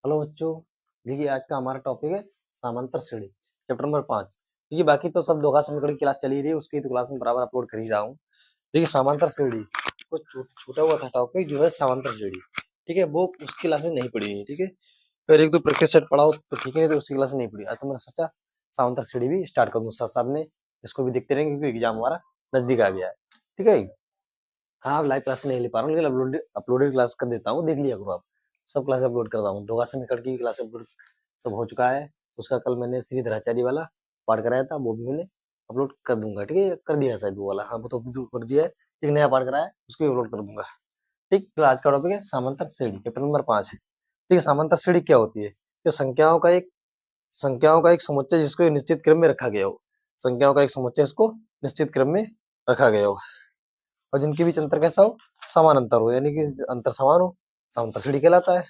Hello बच्चों। देखिए आज का हमारा टॉपिक है समांतर श्रेणी, चैप्टर नंबर 5। देखिए बाकी तो सब दोगा समीकरण की क्लास चली रही है, उसकी तो क्लास में बराबर अपलोड कर ही रहा हूँ। देखिए समांतर श्रेणी कुछ छूटा हुआ था टॉपिक जो है समांतर श्रेणी। ठीक है, वो उसकी क्लासेस नहीं पढ़ी है। ठीक है, फिर एक दो प्रैक्टिस सेट पढ़ाओ तो ठीक है, नहीं तो उसकी क्लास नहीं पढ़ी। आज तो मैंने सोचा समांतर श्रेणी भी स्टार्ट कर दूँ साथ साथ में, इसको भी देखते रहेंगे क्योंकि एग्जाम हमारा नजदीक आ गया है। ठीक है, हाँ लाइव क्लास नहीं ले पा रहा हूँ लेकिन अपलोडेड क्लास कर देता हूँ, देख लिया करो आप। सब क्लास अपलोड कर रहा हूँ, दोगा समीकरण की क्लास अपलोड सब हो चुका है। उसका कल मैंने श्रीधराचार्य वाला पाठ कराया था, वो भी मैंने अपलोड कर दूंगा। ठीक है, कर दिया शायद वो वाला, हाँ वो तो upload कर दिया है। एक नया पाठ कराया उसको भी अपलोड कर दूंगा। ठीक, तो आज का टॉपिक है समांतर श्रेणी, चैप्टर नंबर 5 है। ठीक है, समांतर श्रेणी क्या होती है? तो संख्याओं का एक समुच्चय जिसको एक निश्चित क्रम में रखा गया हो। संख्याओं का एक समुच्चय इसको निश्चित क्रम में रखा गया हो और जिनके बीच अंतर कैसा हो, समान अंतर हो, यानी कि अंतर समान हो, समांतर श्रेणी कहलाता है।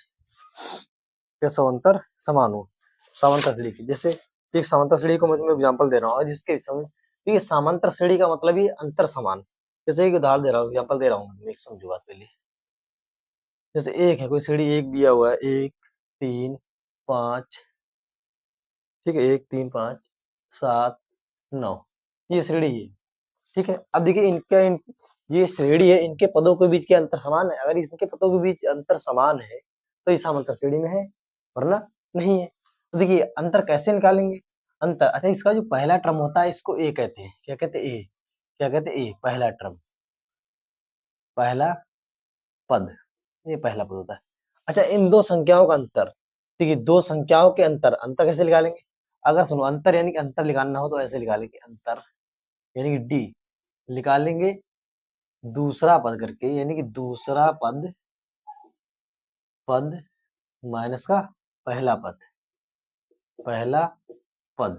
कैसा हो, अंतर समान हो, समांतर श्रेणी की। जैसे एक समांतर श्रेणी को मैं तुम्हें एग्जांपल दे रहा हूँ और जिसके समझ, तो ये समांतर श्रेणी का मतलब ही अंतर समान। जैसे एक उदाहरण दे रहा हूँ, एग्जांपल दे रहा हूँ, एक समझो बात पहले। जैसे एक है, कोई श्रेणी एक दिया हुआ है, 1 3 5। ठीक है, 1 3 5 7 9, ये श्रेणी है। ठीक है, अब देखिए ये श्रेणी है, इनके पदों के बीच के अंतर समान है। अगर इनके पदों के बीच अंतर समान है तो ये समांतर श्रेणी में है, वरना नहीं है। तो देखिए अंतर कैसे निकालेंगे? अंतर, अच्छा इसका जो पहला टर्म होता है इसको ए कहते हैं। क्या कहते हैं? ए। क्या कहते हैं? ए, पहला टर्म, पहला पद, ये पहला पद होता है। अच्छा, इन दो संख्याओं का अंतर, देखिए दो संख्याओं के अंतर, अंतर कैसे निकालेंगे? अगर सुनो, अंतर यानी कि अंतर निकालना हो तो ऐसे निकालेंगे, अंतर यानी कि डी निकालेंगे दूसरा पद करके, यानी कि दूसरा पद, पद माइनस का पहला पद, पहला पद,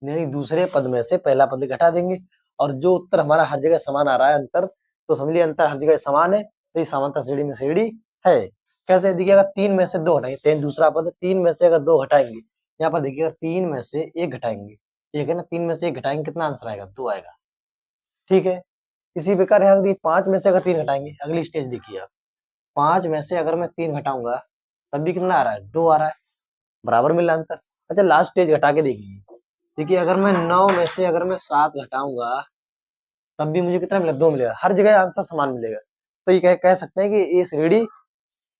यानी दूसरे पद में से पहला पद घटा देंगे। और जो उत्तर हमारा हर जगह समान आ रहा है अंतर, तो समझ लिया अंतर हर जगह समान है, तो ये समांतर श्रेणी में श्रेणी है। कैसे? देखिए अगर 3 में से 2 हटाएंगे, 3 दूसरा पद, 3 में से अगर 2 हटाएंगे, यहाँ पर देखिए अगर 3 में से 1 घटाएंगे, एक है ना, 3 में से 1 घटाएंगे, कितना आंसर आएगा? 2 आएगा। ठीक है, इसी प्रकार यहाँ देखिए 5 में से अगर 3 घटाएंगे, अगली स्टेज देखिए आप, 5 में से अगर मैं 3 घटाऊंगा तब भी कितना आ रहा है? 2 आ रहा है, बराबर मिला अंतर। अच्छा लास्ट स्टेज घटा के देखिए, देखिए अगर मैं 9 में से अगर मैं 7 घटाऊंगा तब भी मुझे कितना मिला? 2 मिलेगा, हर जगह आंसर समान मिलेगा। तो ये कह सकते हैं कि ये श्रेणी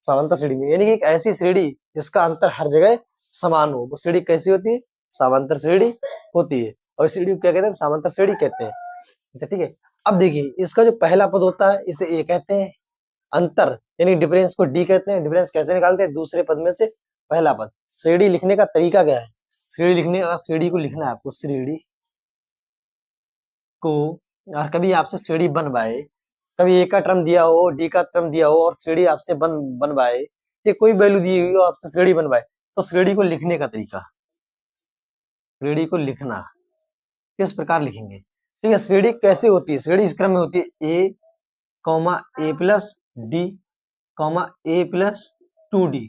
समांतर श्रेणी में, यानी कि एक ऐसी श्रेणी जिसका अंतर हर जगह समान हो, वो श्रेणी कैसी होती है? समांतर श्रेणी होती है। और इस श्रेणी को क्या कहते हैं? समांतर श्रेणी कहते हैं। अच्छा ठीक है, अब देखिए इसका जो पहला पद होता है इसे ए कहते हैं, अंतर यानी डिफरेंस को डी कहते हैं। डिफरेंस कैसे निकालते हैं? दूसरे पद में से पहला पद। श्रेणी लिखने का तरीका क्या है? श्रेणी लिखने का, श्रेणी को लिखना है आपको, श्रेणी को, और कभी आपसे श्रेणी बनवाए, कभी ए का टर्म दिया हो, डी का टर्म दिया हो और श्रेणी आपसे बनवाए, ये कोई वैल्यू दी हुई हो, आपसे श्रेणी बनवाए, तो श्रेणी को लिखने का तरीका, श्रेणी को लिखना किस प्रकार लिखेंगे? ठीक है, श्रेणी कैसे होती है? श्रेणी इस क्रम में होती है, ए कॉमा ए प्लस डी कॉमा ए प्लस 2d।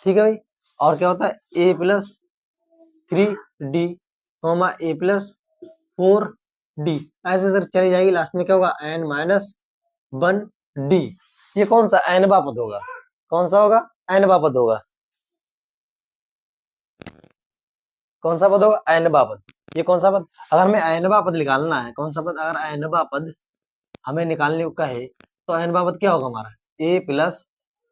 ठीक है भाई, और क्या होता है? ए प्लस 3d कॉमा ए प्लस 4d। ऐसे सर चली जाएगी, लास्ट में क्या होगा? n minus 1d। ये कौन सा nवा पद होगा? कौन सा होगा? nवा पद होगा। कौन सा पद होगा? nवा पद। ये कौन सा पद? अगर हमें nवा पद निकालना है, कौन सा पद? अगर nवा पद हमें निकालने को कहे तो nवा पद क्या होगा हमारा? a प्लस,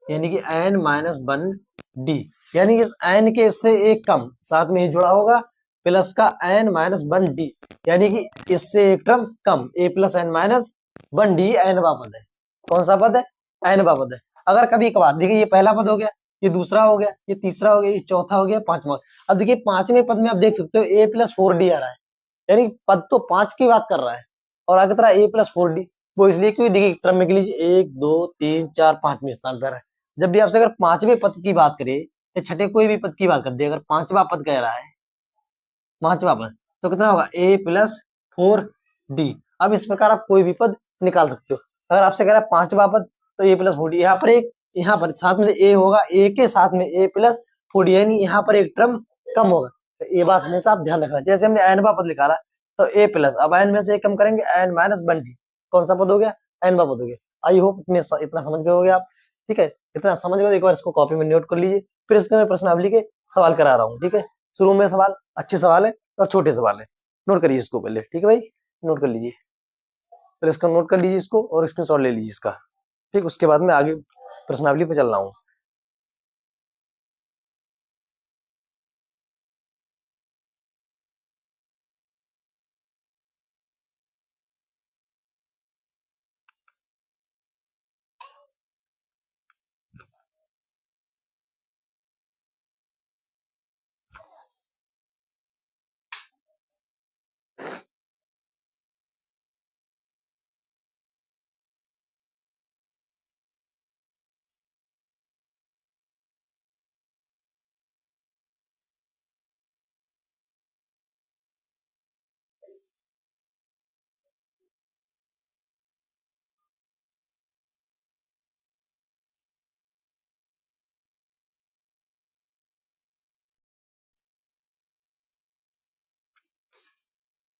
यानी कि n माइनस 1d, यानी कि n के से एक कम साथ में ही जुड़ा होगा, प्लस का n माइनस 1d, यानी कि इससे एक term come, a plus n minus 1d nवा पद है। कौन सा पद है? nवा पद है। अगर कभी कभार देखिए ये पहला पद हो गया, ये दूसरा हो गया, ये तीसरा हो गया, ये चौथा हो गया, पांचवा। अब देखिए पांचवें पद में आप देख सकते हो a प्लस 4d आ रहा है, यानी पद तो 5 की बात कर रहा है और आगे तरह a प्लस 4d। वो इसलिए क्योंकि देखिए क्रम में लीजिए 1 2 3 4 5वें स्थान पर है। जब भी आपसे अगर पांचवें पद की बात करे या छठे कोई भी पद की बात कर दे, अगर पांचवा पद कह रहा है, पांचवा पद, तो कितना होगा? a plus 4d। अब इस प्रकार आप कोई भी पद निकाल सकते हो। अगर आपसे कह रहा है पांचवा पद, तो a प्लस 4d, यहाँ पर एक, यहाँ पर साथ में a होगा, a के साथ में a प्लस 4d, यानी यहाँ पर एक टर्म कम होगा। तो ये बात हमेशा आप ध्यान रखना। जैसे हमने nवा पद निकाला तो a प्लस, अब n में से एक कम करेंगे, n माइनस 1d, कौन सा पद हो गया? nवा पद हो गया। आई होप इतना समझ गए होगे आप। ठीक है, इतना समझ गए, एक बार इसको कॉपी में नोट कर लीजिए। फिर इसके मैं प्रश्नावली के सवाल करा रहा हूँ, ठीक है। शुरू में सवाल अच्छे सवाल है और छोटे सवाल है, नोट करिए इसको पहले, ठीक है भाई, नोट कर लीजिए, फिर इसका नोट कर लीजिए इसको और स्क्रीनशॉट ले लीजिए इसका, ठीक। उसके बाद में आगे प्रश्नावली पे चल रहा हूँ।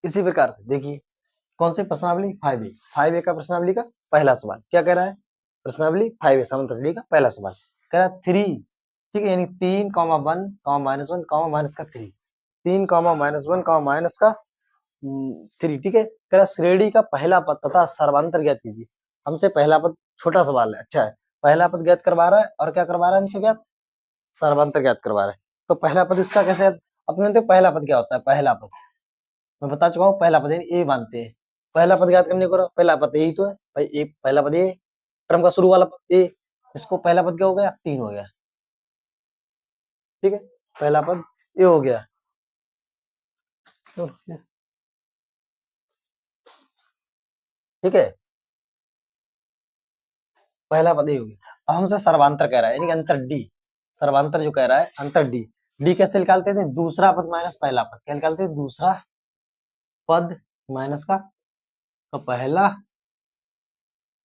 इसी प्रकार से देखिए कौन से प्रश्नावली 5A, 5A का प्रश्नावली का पहला सवाल क्या कह रहा है, प्रश्नावली 5A समांतर श्रेणी का पहला सवाल कह रहा है 3, ठीक है, यानी 3, 1, -1, माइनस का 3, 3, -1, माइनस का 3, ठीक है। कह रहा श्रेणी का पहला पद तथा सर्वांतर ज्ञात कीजिए। हमसे पहला पद छोटा सवाल है, अच्छा है, पहला पद ज्ञात करवा रहा है और क्या करवा रहा है हमसे ज्ञात, सर्वांतर ज्ञात करवा रहा है। तो पहला पद इसका कैसे, अपने तो पहला पद क्या होता है, पहला पद मैं बता चुका हूँ, पहला पद ए मानते हैं, पहला पद ज्ञात करने को पहला पद यही तो है भाई, ए पहला पद ए, क्रम का शुरू वाला पद ए, इसको पहला पद क्या हो गया, 3 हो गया, ठीक है, पहला पद ए हो गया, ठीक है, पहला पद ए हो गया। अब हमसे सर्वांतर कह रहा है, यानी कि अंतर डी, सर्वांतर जो कह रहा है अंतर डी, डी कैसे निकालते थे, दूसरा पद माइनस पहला पद, क्या निकालते थे, दूसरा पद माइनस का तो पहला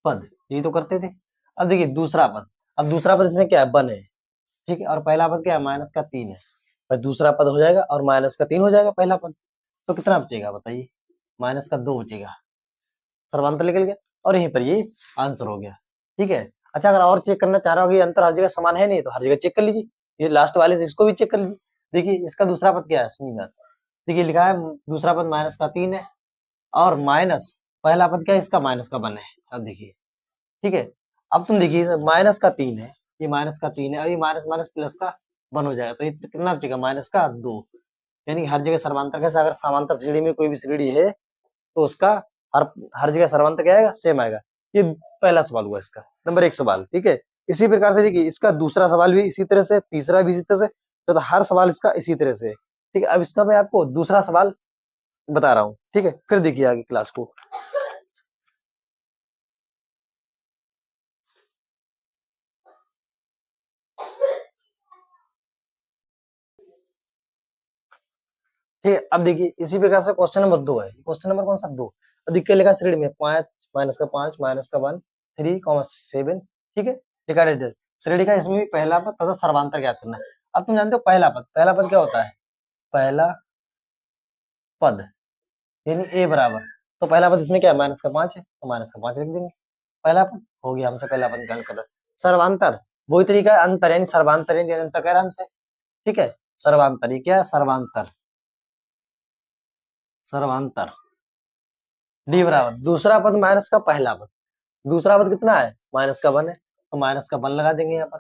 पद, यही तो करते थे। अब देखिए दूसरा पद, अब दूसरा पद इसमें क्या है, 1 है, ठीक है, और पहला पद क्या है, माइनस का 3 है, भाई दूसरा पद हो जाएगा और माइनस का 3 हो जाएगा पहला पद, तो कितना बचेगा बताइए, माइनस का 2 बचेगा, सर्वांतर निकल गया और यहीं पर ये आंसर हो गया, ठीक है। अच्छा अगर और चेक करना चाह रहा हो कि अंतर हर जगह समान है नहीं, तो हर जगह चेक कर लीजिए, ये लास्ट वाले से इसको भी चेक कर लीजिए। देखिए इसका दूसरा पद क्या है, सुनिए, देखिए लिखा है दूसरा पद माइनस का 3 है और माइनस पहला पद क्या है, इसका माइनस का 1 है। अब देखिए, ठीक है, अब तुम देखिए माइनस का 3 है, ये माइनस का 3 है और ये माइनस माइनस प्लस का 1 हो जाएगा, तो ये कितना बचेगा, माइनस का 2, यानी हर जगह सर्वांतर कैसे, अगर समांतर श्रेणी में कोई भी श्रेणी है तो उसका हर हर जगह सर्वांतर क्या आएगा, सेम आएगा। ये पहला सवाल हुआ इसका, नंबर 1 सवाल, ठीक है। इसी प्रकार से देखिए इसका दूसरा सवाल भी इसी तरह से, तीसरा भी इसी तरह से, तो हर सवाल इसका इसी तरह से, ठीक है। अब इसका मैं आपको दूसरा सवाल बता रहा हूँ, ठीक है, फिर देखिए आगे क्लास को। ठीक है, अब देखिए इसी प्रकार से क्वेश्चन नंबर 2 है, क्वेश्चन नंबर कौन सा, 2, अधिक लिखा श्रेणी में 5, -5, -1, 3, 7, ठीक है, डिवाइडेड है श्रेणी का, इसमें भी पहला पद तथा सर्वांतर ज्ञात करना है। अब तुम जानते हो पहला पद, पहला पद क्या होता है, पहला पद यानी ए बराबर, तो पहला पद इसमें क्या है, -5 है, तो -5 लिख देंगे, पहला पद हो गया, हमसे पहला पद निकाल कर। सर्वांतर वही तरीका है, अंतर यानी सर्वांतर यानी अंतर कह रहा है हमसे, ठीक है, सर्वांतर ये क्या है, सर्वांतर, सर्वांतर डी बराबर दूसरा पद माइनस का पहला पद, दूसरा पद कितना है, माइनस का 1 है, तो माइनस का 1 लगा देंगे यहाँ पर,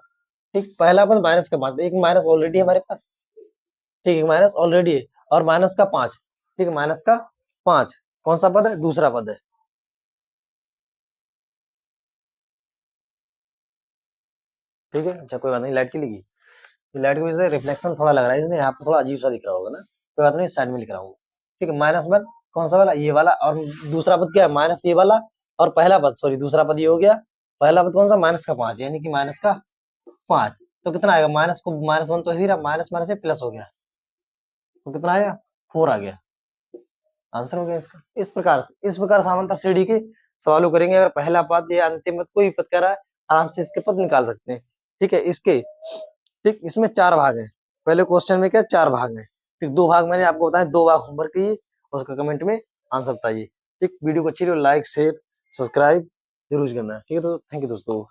ठीक, पहला पद माइनस का 5, एक माइनस ऑलरेडी है हमारे पास, ठीक है, माइनस ऑलरेडी है, और माइनस का 5, ठीक है, माइनस का 5 कौन सा पद है, दूसरा पद है, ठीक है। अच्छा कोई बात नहीं, लाइट चली गई, लाइट की वजह से रिफ्लेक्शन थोड़ा लग रहा है, इसलिए यहाँ पर थोड़ा अजीब सा दिख रहा होगा ना, कोई बात नहीं, साइड में लिख रहा हूँ, ठीक है, -1 कौन सा वाला, ये वाला, और दूसरा पद क्या है, माइनस ये वाला, और पहला पद सॉरी दूसरा पद ये हो गया, पहला पद कौन सा, माइनस का 5, यानी कि माइनस का 5, तो कितना आएगा, माइनस को -1 तो ऐसे ही रहा, माइनस माइनस से प्लस हो गया, तो कितना आया, 4 आ गया, आंसर हो गया इसका। इस प्रकार समांतर श्रेणी के सवालों करेंगे, अगर पहला पद या अंतिम पद कोई पद कर रहा है, आराम से इसके पद निकाल सकते हैं, ठीक है। इसके ठीक इसमें 4 भाग है, पहले क्वेश्चन में क्या 4 भाग है, ठीक, 2 भाग मैंने आपको बताया, 2 भाग होमवर्क की, उसका कमेंट में आंसर बताइए, ठीक, वीडियो को अच्छी लगे लाइक शेयर सब्सक्राइब जरूर करना, ठीक है। तो थैंक यू दोस्तों।